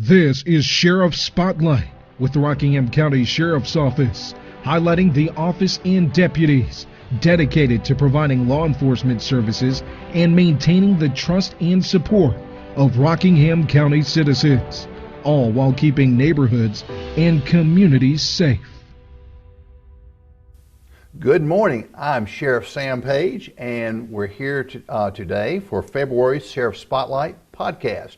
This is Sheriff Spotlight with the Rockingham County Sheriff's Office, highlighting the office and deputies dedicated to providing law enforcement services and maintaining the trust and support of Rockingham County citizens, all while keeping neighborhoods and communities safe. Good morning. I'm Sheriff Sam Page, and we're here today for February's Sheriff Spotlight podcast.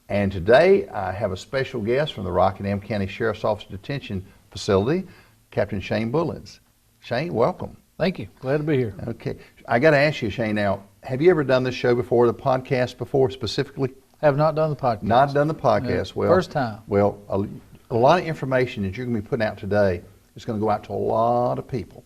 And today I have a special guest from the Rockingham County Sheriff's Office Detention Facility, Captain Shane Bullins. Shane, welcome. Thank you. Glad to be here. Okay. I got to ask you, Shane, now, have you ever done this show before, the podcast before specifically? Have not done the podcast. Not done the podcast. Yeah, well, first time. Well, a lot of information that you're going to be putting out today is going to go out to a lot of people.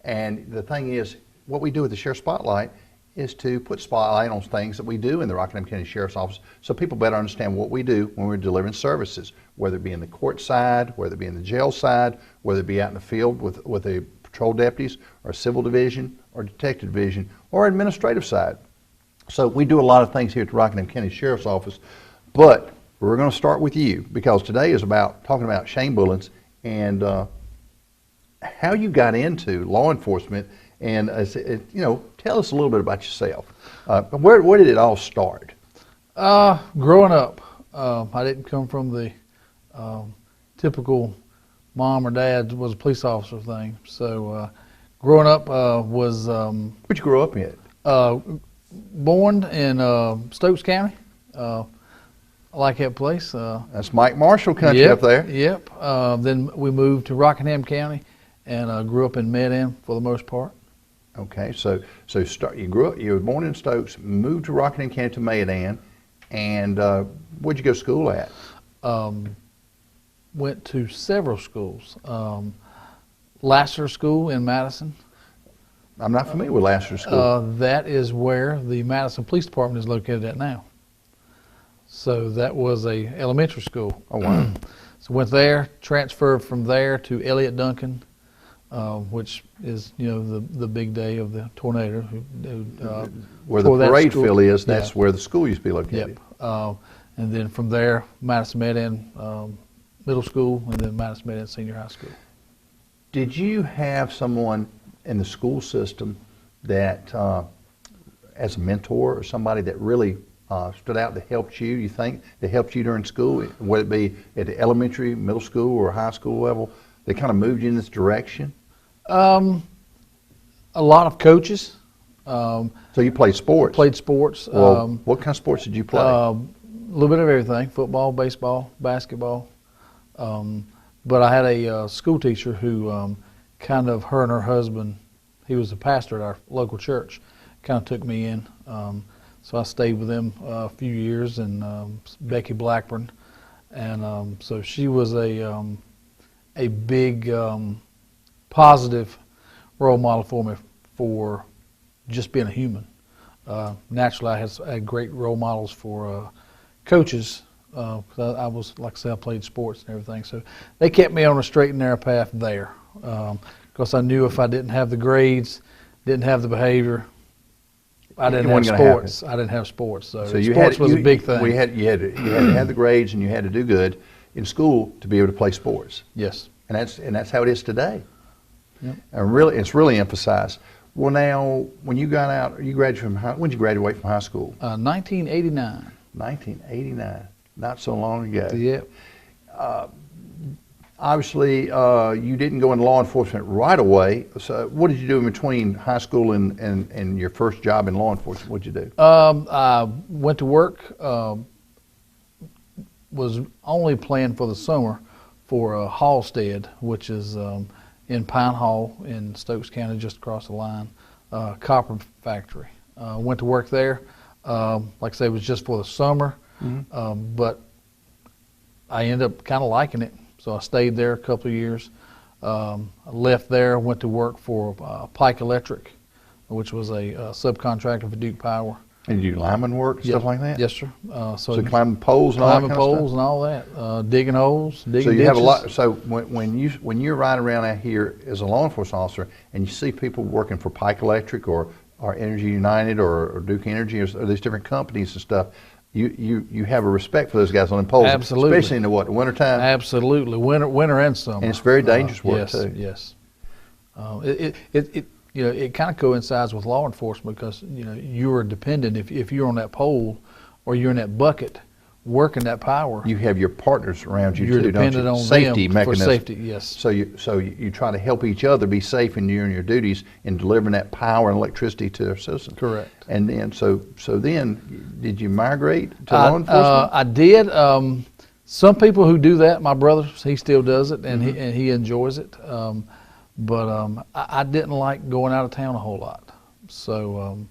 And the thing is, what we do with the Sheriff Spotlight is to put spotlight on things that we do in the Rockingham County Sheriff's Office so people better understand what we do when we're delivering services, whether it be in the court side, whether it be in the jail side, whether it be out in the field with the patrol deputies or civil division or detective division or administrative side. So we do a lot of things here at the Rockingham County Sheriff's Office, but we're going to start with you because today is about talking about Shane Bullins and how you got into law enforcement. And tell us a little bit about yourself. Where did it all start? Growing up, I didn't come from the typical mom or dad was a police officer thing. So growing up was... Where'd you grow up in? Born in Stokes County. I like that place. That's Mike Marshall country up there. Yep. Then we moved to Rockingham County and grew up in Med-Am for the most part. Okay, so you were born in Stokes, moved to Rockingham County to Med-Am, and where'd you go to school at? Went to several schools. Lasser School in Madison. I'm not familiar with Lasser School. That is where the Madison Police Department is located at now. So that was a elementary school. Oh, wow. So went there, transferred from there to Elliott Duncan, which is, the big day of the tornado. Where the parade field is, that's where the school used to be located. Yep. And then from there, Madison Med-Am Middle School, and then Madison Med-Am Senior High School. Did you have someone in the school system that, as a mentor or somebody that really stood out that helped you think, that helped you during school, whether it be at the elementary, middle school, or high school level, that kind of moved you in this direction? A lot of coaches. So you played sports? Played sports. Well, what kind of sports did you play? A little bit of everything: football, baseball, basketball. But I had a school teacher who her and her husband, he was a pastor at our local church, kind of took me in. So I stayed with them a few years, and Becky Blackburn, and so she was a big positive role model for me for just being a human. Naturally, I had great role models for coaches. I was, like I said, I played sports and everything, so they kept me on a straight and narrow path there. Because I knew if I didn't have the grades, didn't have the behavior, I didn't have sports. I didn't have sports, so sports was a big thing. You had to have the grades, and you had to do good in school to be able to play sports. Yes, and that's how it is today. Yep. And really, it's really emphasized. Well, now, when you got out, you graduated from when did you graduate from high school? 1989. 1989, not so long ago. Yep. Obviously, you didn't go into law enforcement right away. So, what did you do in between high school and your first job in law enforcement? What did you do? I went to work. Was only planned for the summer for Halstead, which is in Pine Hall in Stokes County, just across the line, copper factory. Went to work there. Like I say, it was just for the summer, but I ended up kind of liking it. So I stayed there a couple of years. I left there, went to work for Pike Electric, which was a subcontractor for Duke Power. And you do lineman work, stuff like that? Yes, sir. So climbing poles and all that kind of stuff? Climbing poles and all that, digging holes, digging ditches. So you have a lot. So when you're riding around out here as a law enforcement officer, and you see people working for Pike Electric or Energy United or Duke Energy or these different companies and stuff, you have a respect for those guys on them poles, Absolutely. especially in the wintertime. Absolutely, winter and summer. And it's very dangerous work yes, too. Yes. It kind of coincides with law enforcement because you are dependent if you're on that pole or you're in that bucket working that power. You have your partners around you You're too, don't dependent you? on Safety them mechanism. for safety. Yes. So you try to help each other be safe in your duties in delivering that power and electricity to their citizens. Correct. And then so then did you migrate to law enforcement? I did. Some people who do that, my brother, he still does it, and he enjoys it. But I didn't like going out of town a whole lot. So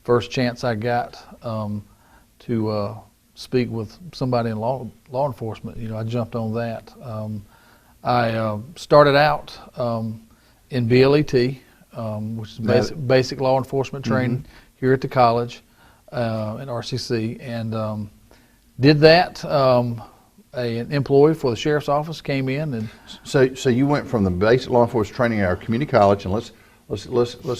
first chance I got to speak with somebody in law enforcement, I jumped on that. I started out in BLET, which is basic law enforcement training here at the college at RCC, and did that. An employee for the sheriff's office came in, and so you went from the basic law enforcement training at our community college, and let's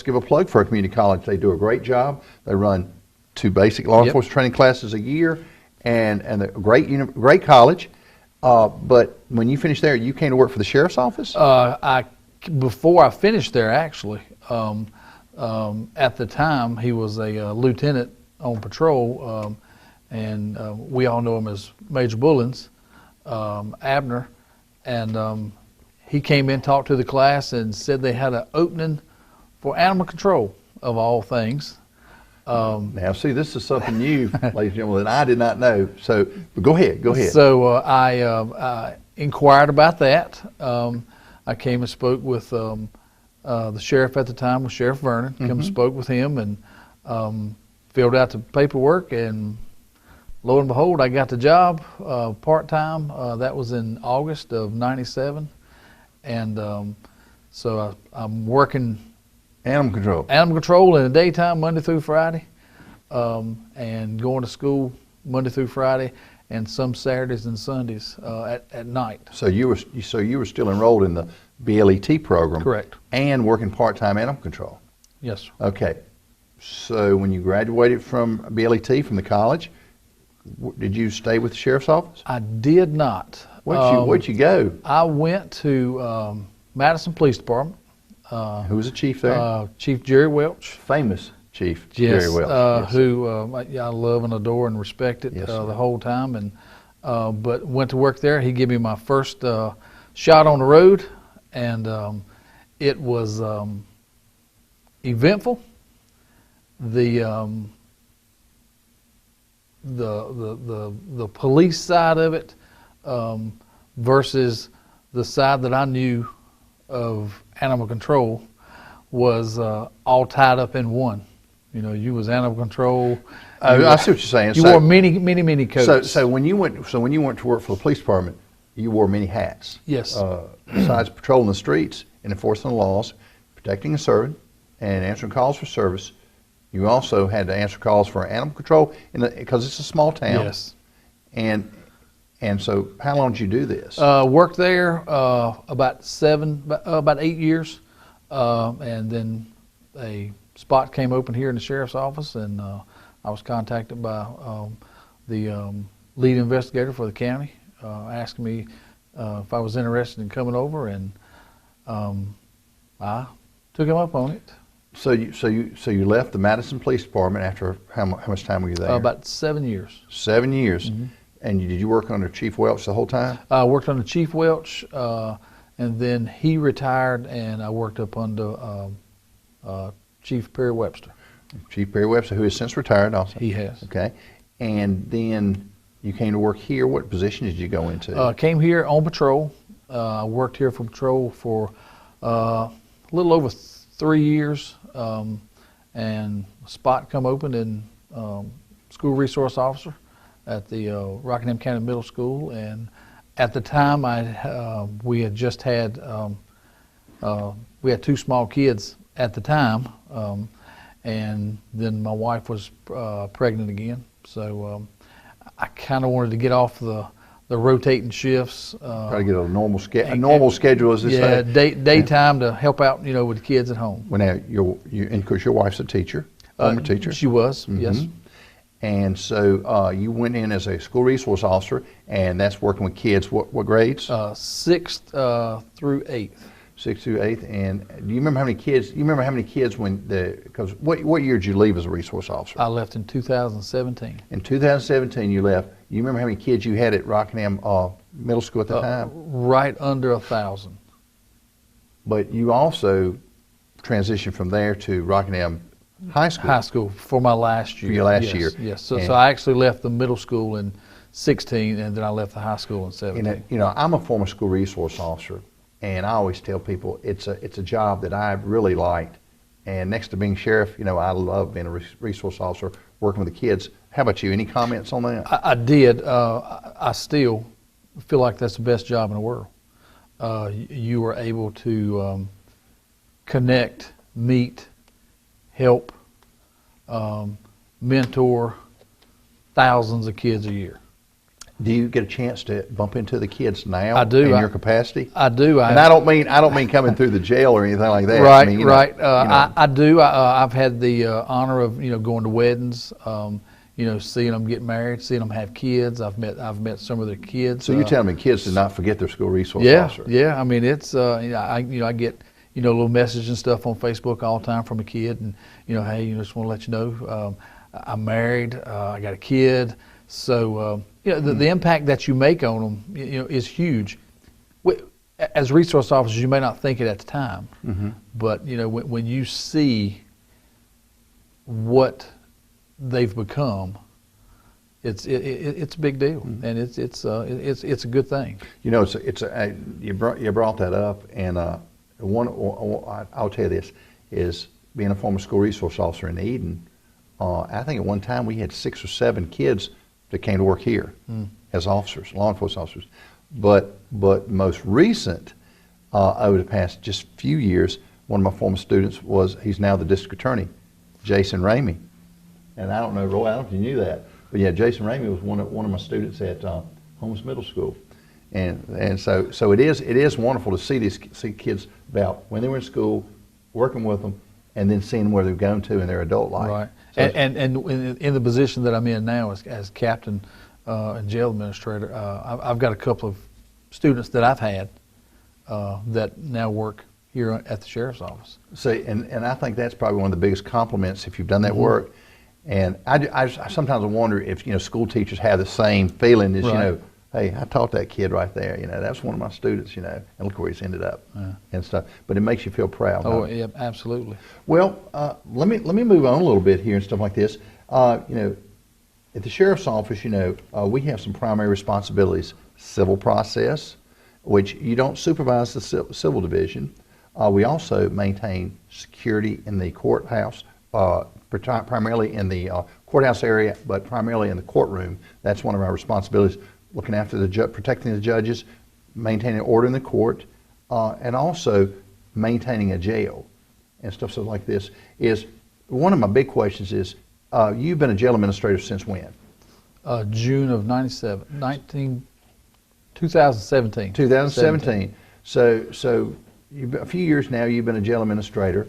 give a plug for our community college. They do a great job. They run 2 basic law enforcement training classes a year, and a great college. But when you finished there, you came to work for the sheriff's office? Before I finished there, actually, at the time he was a lieutenant on patrol, and we all know him as Major Bullins, Abner, and he came in, talked to the class, and said they had an opening for animal control, of all things. Now, see, this is something new, ladies and gentlemen, that I did not know. So, go ahead. So I inquired about that. I came and spoke with the sheriff at the time, with Sheriff Vernon. Come and spoke with him and filled out the paperwork, and lo and behold, I got the job part-time. That was in August of '97, and so I'm working Animal control. Animal control in the daytime, Monday through Friday, and going to school Monday through Friday, and some Saturdays and Sundays at night. So you were still enrolled in the BLET program. Correct. And working part-time animal control. Yes, sir. Okay. So when you graduated from BLET from the college, did you stay with the sheriff's office? I did not. Where'd you go? I went to Madison Police Department. Who was the chief there? Chief Jerry Welch. Famous Chief Yes, Jerry Welch. Yes. Who I love and adore and respected Yes, the whole time. And but went to work there. He gave me my first shot on the road, and it was eventful. The police side of it versus the side that I knew of animal control was all tied up in one. You was animal control. I see what you're saying. You wore many coats. So when you went to work for the police department, you wore many hats. Yes. Besides patrolling the streets and enforcing the laws, protecting and serving, and answering calls for service, you also had to answer calls for animal control because it's a small town. Yes. And so, how long did you do this? Worked there about 8 years, and then a spot came open here in the sheriff's office, and I was contacted by the lead investigator for the county, asking me if I was interested in coming over, and I took him up on it. So you left the Madison Police Department after how much time were you there? About 7 years. 7 years. Mm-hmm. And did you work under Chief Welch the whole time? I worked under Chief Welch, and then he retired, and I worked up under Chief Perry Webster. Chief Perry Webster, who has since retired also. He has. Okay. And then you came to work here. What position did you go into? Came here on patrol. I worked here for patrol for a little over 3 years, and a spot come open in school resource officer at the Rockingham County Middle School, and at the time we had just had we had 2 small kids at the time, and then my wife was pregnant again, so I kind of wanted to get off the rotating shifts. Try to get a normal schedule, as they say. Yeah, daytime to help out, with the kids at home. Well, now and of course your wife's a teacher, former teacher. She was, yes. And so you went in as a school resource officer, and that's working with kids. What grades? 6th through 8th. 6th through 8th. And do you remember how many kids? You remember how many kids because what year did you leave as a resource officer? I left in 2017. In 2017, you left. You remember how many kids you had at Rockingham Middle School at the time? Right under 1,000. But you also transitioned from there to Rockingham High School. High school for my last year. For your last yes, year. Yes. So I actually left the middle school in 16, and then I left the high school in 17. You know, I'm a former school resource officer, and I always tell people it's a job that I really liked. And next to being sheriff, you know, I love being a resource officer, working with the kids. How about you? Any comments on that? I did. I still feel like that's the best job in the world. You were able to connect, meet, help, mentor thousands of kids a year. Do you get a chance to bump into the kids now? I do. In your capacity? I do. And I don't mean coming through the jail or anything like that. Right, I mean, right. I I do. I've had the honor of going to weddings, seeing them get married, seeing them have kids. I've met some of their kids. So you're telling me kids did not forget their school resource officer? Yeah. I mean, it's I get little messages and stuff on Facebook all the time from a kid, and hey, just want to let you know I'm married, I got a kid. So the impact that you make on them is huge. As resource officers, you may not think it at the time, but when you see what they've become, it's a big deal, and it's a good thing. You know, you brought that up, and I'll tell you this is being a former school resource officer in Eden. I think at one time we had 6 or 7 kids that came to work here as officers, law enforcement officers. But most recent, over the past just few years, one of my former students he's now the district attorney, Jason Ramey. And I don't know, Roy, I don't know if you knew that, but yeah, Jason Ramey was one of my students at Holmes Middle School. And so it is wonderful to see kids about when they were in school, working with them, and then seeing where they've gone to in their adult life. Right. So and in the position that I'm in now as captain and jail administrator, I've got a couple of students that I've had that now work here at the sheriff's office. See, and I think that's probably one of the biggest compliments if you've done that work. And I sometimes wonder if school teachers have the same feeling as Right. Hey, I taught that kid right there. That's one of my students. And look where he's ended up and stuff. But it makes you feel proud. Oh, yeah, absolutely. Well, let me move on a little bit here and stuff like this. At the sheriff's office, we have some primary responsibilities: civil process, which you don't supervise the civil division. We also maintain security in the courthouse, primarily in the courthouse area, but primarily in the courtroom. That's one of our responsibilities. Looking after protecting the judges, maintaining order in the court, and also maintaining a jail and stuff like this. Is one of my big questions is, you've been a jail administrator since when? June of 2017. 2017. So a few years now you've been a jail administrator.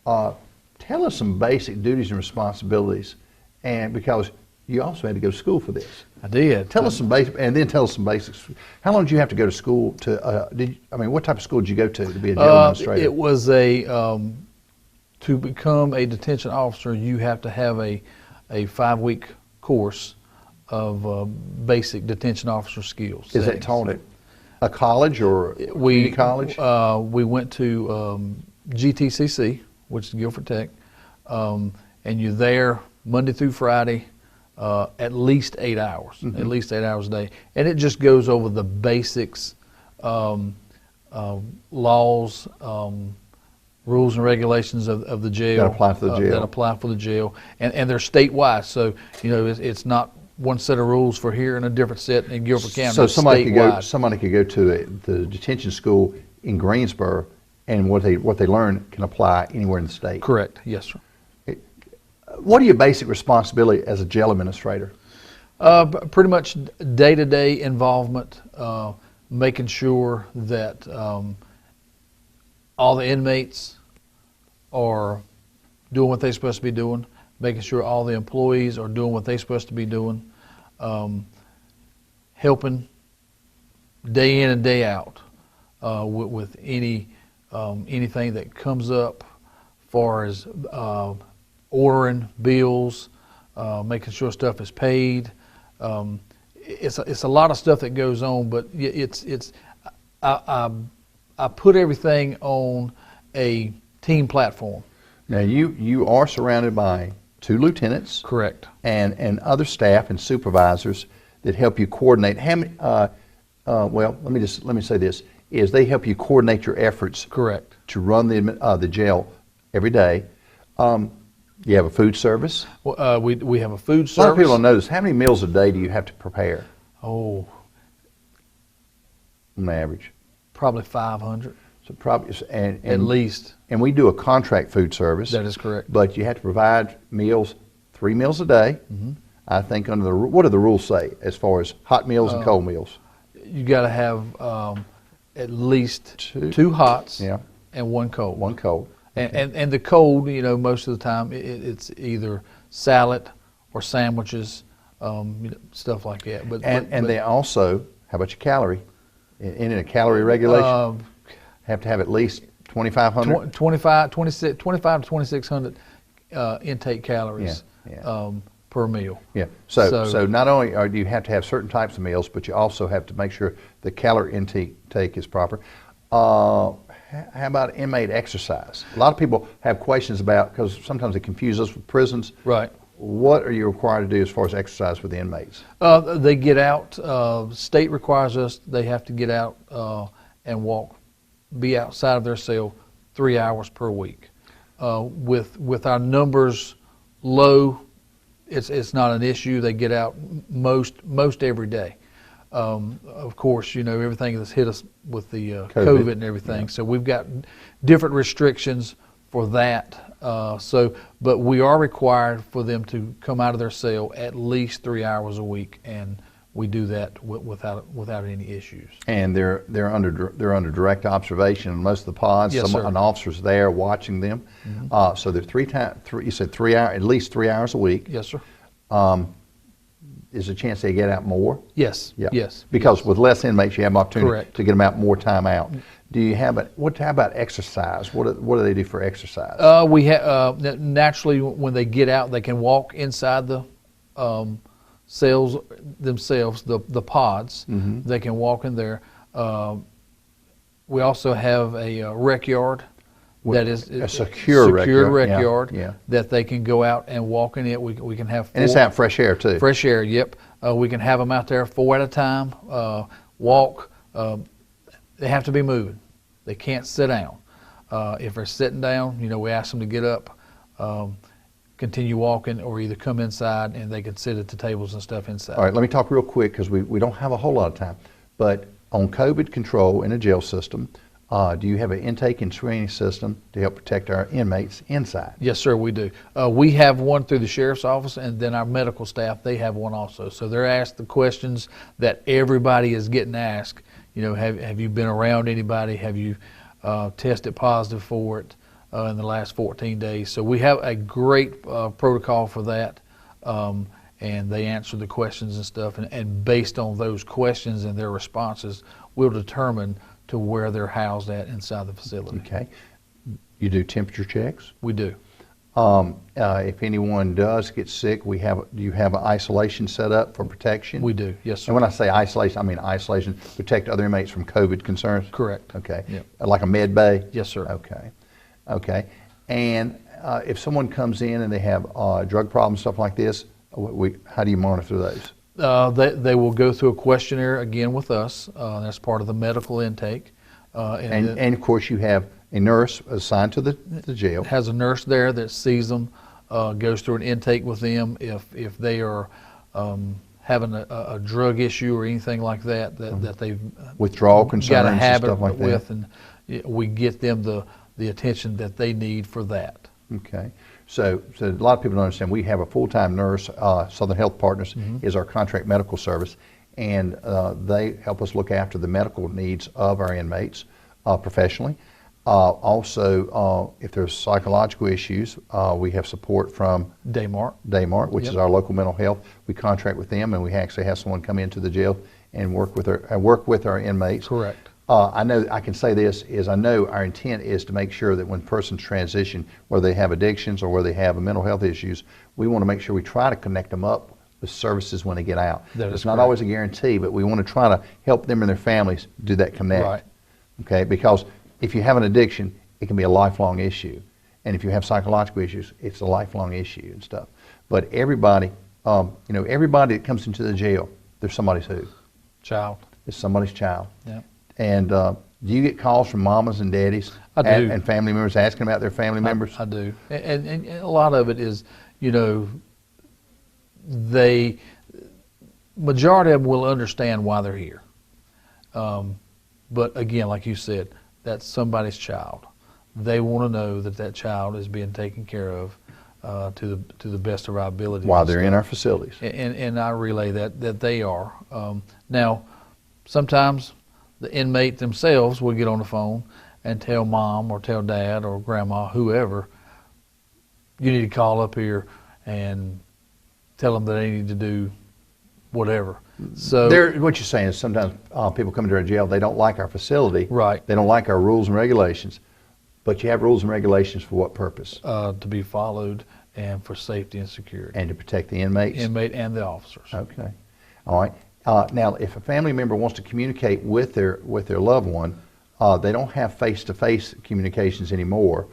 Tell us some basic duties and responsibilities, and because you also had to go to school for this. I did. Tell us some basics. How long did you have to go to school to? What type of school did you go to be a jail administrator? It was to become a detention officer, you have to have a 5-week course of basic detention officer skills. Is that taught at a college or community college? We went to GTCC, which is Guilford Tech, and you're there Monday through Friday. At least 8 hours, at least 8 hours a day. And it just goes over the basics, laws, rules and regulations of the jail. That apply for the jail. That apply for the jail. And they're statewide, so it's not one set of rules for here and a different set in Guilford County. So it's somebody statewide. could go to the detention school in Greensboro, and what they learn can apply anywhere in the state. Correct, yes, sir. What are your basic responsibility as a jail administrator? Pretty much day-to-day involvement, making sure that all the inmates are doing what they're supposed to be doing, making sure all the employees are doing what they're supposed to be doing, helping day in and day out with anything that comes up, far as ordering bills, making sure stuff is paid. It's a lot of stuff that goes on, but I put everything on a team platform. Now you are surrounded by 2 lieutenants, Correct. and other staff and supervisors that help you coordinate. How many? Well, let me say this: is they help you coordinate your efforts Correct. to run the jail every day. You have a food service. We have a food A lot of people service. don't know this. How many meals a day do you have to prepare Oh, on average? probably 500 So probably and at least. And we do a contract food service. That is correct. But you have to provide meals, 3 meals a day. Mm-hmm. I think under the what do the rules say as far as hot meals and cold meals? You got to have at least Two. 2 hots Yeah, and 1 cold. one cold. And the cold, most of the time, it's either salad or sandwiches, stuff like that. And they also, how about your calorie? In a calorie regulation, have to have at least 2,500. 25 to 2,600 intake calories Yeah. per meal. Yeah. So not only do you have to have certain types of meals, but you also have to make sure the calorie intake is proper. How about inmate exercise? A lot of people have questions about, because sometimes they confuse us with prisons. Right. What are you required to do as far as exercise with the inmates? They get out. State requires us. They have to get out and walk, be outside of their cell 3 hours per week. With our numbers low, it's not an issue. They get out most every day. Of course, everything that's hit us with the COVID and everything. Yeah. So we've got different restrictions for that. But we are required for them to come out of their cell at least 3 hours a week, and we do that without any issues. And they're under direct observation in most of the pods. Yes, sir. An officer's there watching them. Mm-hmm. So they're you said 3 hours, at least 3 hours a week. Yes, sir. Is a chance they get out more? Yes. Yeah. Yes. Because with less inmates, you have an opportunity Correct. to get them out more time out. Do you have how about exercise? What do they do for exercise? We have naturally when they get out, they can walk inside the cells themselves, the pods. Mm-hmm. They can walk in there. We also have a rec yard. That is a secure rec yard that they can go out and walk in it. We can have 4, and it's out fresh air too. Fresh air, yep. We can have them out there 4 at a time. Walk. They have to be moving. They can't sit down. If they're sitting down, we ask them to get up, continue walking, or either come inside and they can sit at the tables and stuff inside. All right, let me talk real quick because we don't have a whole lot of time. But on COVID control in a jail system, do you have an intake and screening system to help protect our inmates inside? Yes, sir, we do. We have one through the sheriff's office, and then our medical staff, they have one also. So they're asked the questions that everybody is getting asked. Have you been around anybody? Have you tested positive for it in the last 14 days? So we have a great protocol for that, and they answer the questions and stuff. And based on those questions and their responses, we'll determine to where they're housed at inside the facility. Okay. You do temperature checks? We do. If anyone does get sick, do you have an isolation set up for protection? We do, yes, sir. And when I say isolation, I mean isolation, protect other inmates from COVID concerns? Correct. Okay. Yep. Like a med bay? Yes, sir. Okay. And if someone comes in and they have drug problems, stuff like this, how do you monitor those? They will go through a questionnaire again with us. That's part of the medical intake. And of course you have a nurse assigned to the jail. Has a nurse there that sees them, goes through an intake with them. If they are having a drug issue or anything like that that they've withdrawal concerns got a habit and stuff like with, that. and we get them the attention that they need for that. Okay. So a lot of people don't understand. We have a full-time nurse. Southern Health Partners is our contract medical service, and they help us look after the medical needs of our inmates professionally. Also, if there's psychological issues, we have support from Daymart, which is our local mental health. We contract with them, and we actually have someone come into the jail and work with our inmates. Correct. I know I can say this is I know our intent is to make sure that when persons transition, whether they have addictions or whether they have mental health issues, we want to make sure we try to connect them up with services when they get out. It's not always a guarantee, but we want to try to help them and their families do that connect. Right. Okay, because if you have an addiction, it can be a lifelong issue. And if you have psychological issues, it's a lifelong issue and stuff. But everybody, everybody that comes into the jail, they're somebody's who? Child. It's somebody's child. Yeah. And do you get calls from mamas and daddies? I do. And family members asking about their family members? I do. And a lot of it is, majority of them will understand why they're here. But again, like you said, that's somebody's child. They want to know that child is being taken care of to the best of our ability. While they're in our facilities. And I relay that they are. Now, sometimes the inmate themselves will get on the phone and tell mom or tell dad or grandma, whoever, you need to call up here and tell them that they need to do whatever. So what you're saying is sometimes people come into our jail, they don't like our facility. Right. They don't like our rules and regulations. But you have rules and regulations for what purpose? To be followed and for safety and security. And to protect the inmates? Inmate and the officers. Okay. All right. Now, if a family member wants to communicate with their loved one, they don't have face-to-face communications anymore.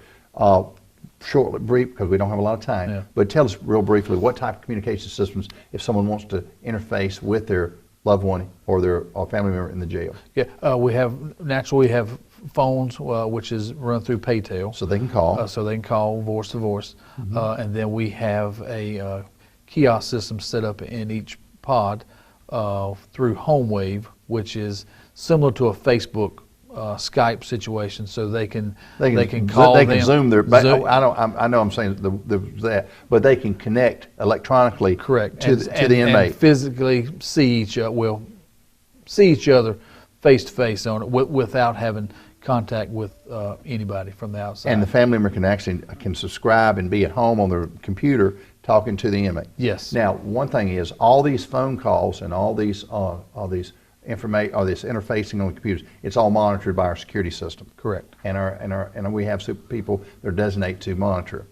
Shortly, brief, because we don't have a lot of time. Yeah. But tell us real briefly what type of communication systems, if someone wants to interface with their loved one or their family member in the jail. Yeah, we have phones, which is run through Paytel. So they can call. So they can call voice to voice. And then we have a kiosk system set up in each pod through HomeWave, which is similar to a Facebook Skype situation, so they can call. They can Zoom their. I know I'm saying that, but they can connect electronically. Correct. To the inmate. And physically see each other face to face on it without having contact with anybody from the outside. And the family member can subscribe and be at home on their computer talking to the inmate. Yes. Now, one thing is all these phone calls and all these information or this interfacing on the computers, it's all monitored by our security system. Correct. And we have people that are designated to monitor.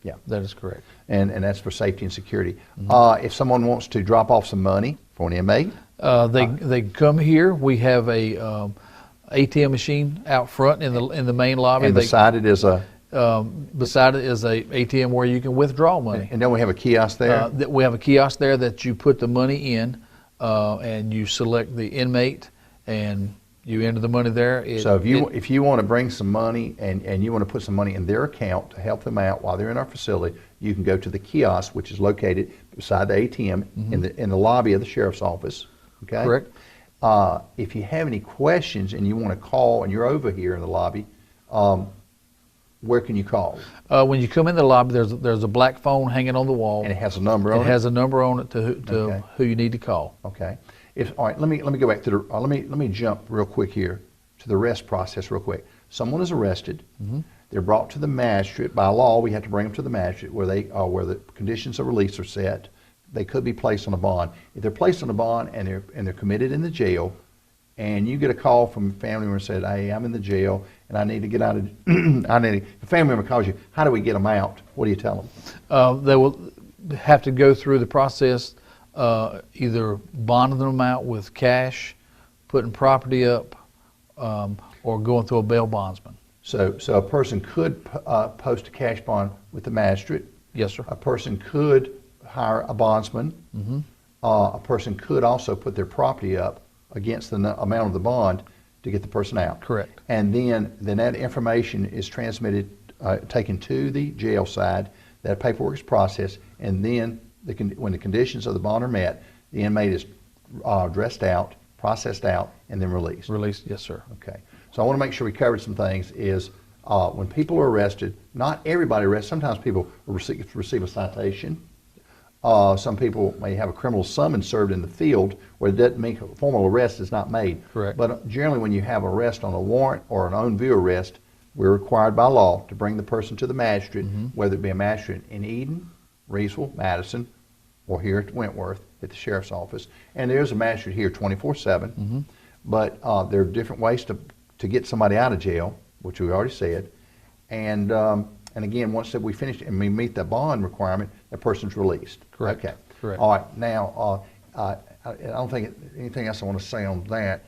Yeah. That is correct. And that's for safety and security. If someone wants to drop off some money for an inmate, they come here. We have a ATM machine out front in the main lobby. And beside it is a ATM where you can withdraw money. And then we have a kiosk there. We have a kiosk there that you put the money in, and you select the inmate, and you enter the money there. So if you want to bring some money and you want to put some money in their account to help them out while they're in our facility, you can go to the kiosk, which is located beside the ATM in the lobby of the sheriff's office. Okay. Correct. If you have any questions and you want to call and you're over here in the lobby, where can you call? When you come in the lobby, there's a black phone hanging on the wall. And it has a number on it? It has a number on it to who you need to call. Okay. All right, let me go back to the, let me jump real quick here to the arrest process real quick. Someone is arrested. They're brought to the magistrate. By law, we have to bring them to the magistrate where the conditions of release are set. They could be placed on a bond. If they're placed on a bond and they're committed in the jail, and you get a call from a family member and said, "Hey, I'm in the jail and I need to get out of." The family member calls you. How do we get them out? What do you tell them? They will have to go through the process, either bonding them out with cash, putting property up, or going through a bail bondsman. So a person could post a cash bond with the magistrate. Yes, sir. A person could hire a bondsman. A person could also put their property up against the amount of the bond to get the person out. Correct. And then that information is transmitted, taken to the jail side. That paperwork is processed, and then when the conditions of the bond are met, the inmate is dressed out, processed out, and then released. Released, yes, sir. Okay. So I want to make sure we covered some things. Is when people are arrested, not everybody arrested. Sometimes people receive a citation. Some people may have a criminal summons served in the field where it doesn't mean a formal arrest is not made. Correct. But generally when you have arrest on a warrant or an own view arrest, we're required by law to bring the person to the magistrate, whether it be a magistrate in Eden, Reesville, Madison, or here at Wentworth at the sheriff's office. And there's a magistrate here 24/7, but there are different ways to get somebody out of jail, which we already said. And again, once that we finish and we meet the bond requirement, that person's released. Correct. Okay. Correct. All right. Now, I don't think anything else I want to say on that.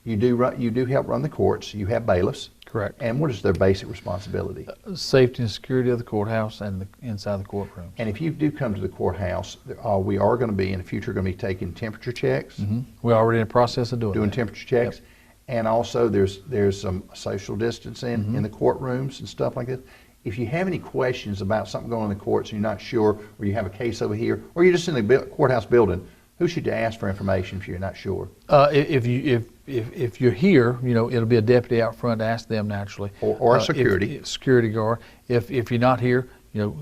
You do help run the courts. You have bailiffs. Correct. And what is their basic responsibility? Safety and security of the courthouse and inside the courtroom. And if you do come to the courthouse, we are going to be in the future going to be taking temperature checks. We're already in the process of doing that. Temperature checks. Yep. And also there's some social distancing in the courtrooms and stuff like that. If you have any questions about something going on in the courts and you're not sure, or you have a case over here, or you're just in the courthouse building, who should you ask for information if you're not sure? If you're here, it'll be a deputy out front to ask them naturally. Or a security. Security guard. If you're not here,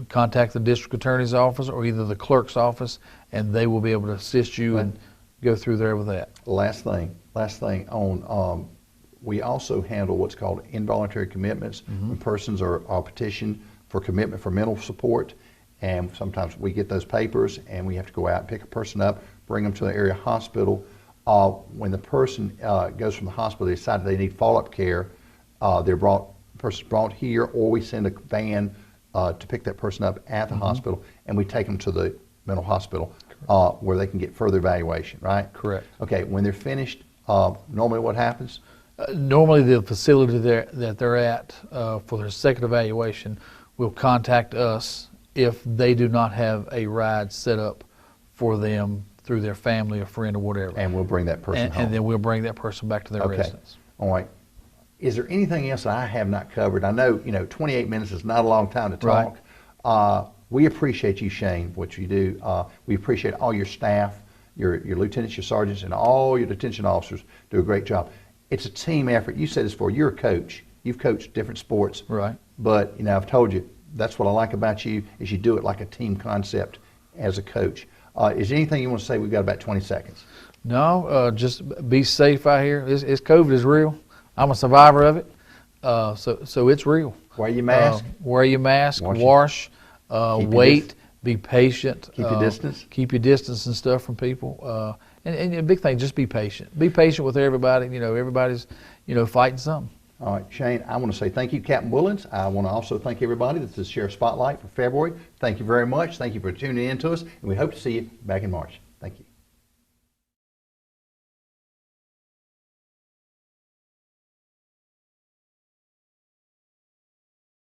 contact the district attorney's office or either the clerk's office, and they will be able to assist you and go through there with that. Last thing on, we also handle what's called involuntary commitments when persons are petitioned for commitment for mental support, and sometimes we get those papers and we have to go out and pick a person up, bring them to the area hospital. When the person goes from the hospital, they decide they need follow-up care, person's brought here, or we send a van to pick that person up at the hospital, and we take them to the mental hospital where they can get further evaluation, right? Correct. Okay, when they're finished, normally what happens? Normally the facility that they're at for their second evaluation will contact us if they do not have a ride set up for them through their family or friend or whatever. And we'll bring that person home. And then we'll bring that person back to their residence. All right. Is there anything else that I have not covered? I know, 28 minutes is not a long time to talk. Right. We appreciate you, Shane, what you do. We appreciate all your staff, your lieutenants, your sergeants, and all your detention officers do a great job. It's a team effort. You said this before. You're a coach. You've coached different sports. Right. But, I've told you, that's what I like about you, is you do it like a team concept as a coach. Is there anything you want to say? We've got about 20 seconds. No, just be safe out here. COVID is real. I'm a survivor of it, so it's real. Wear your mask. Wear your mask. Wash. Wait. Be patient. Keep your distance. Keep your distance and stuff from people. And the big thing, just be patient. Be patient with everybody. Everybody's fighting something. All right, Shane, I want to say thank you, Captain Woolens. I want to also thank everybody. This is Sheriff Spotlight for February. Thank you very much. Thank you for tuning in to us, and we hope to see you back in March. Thank you.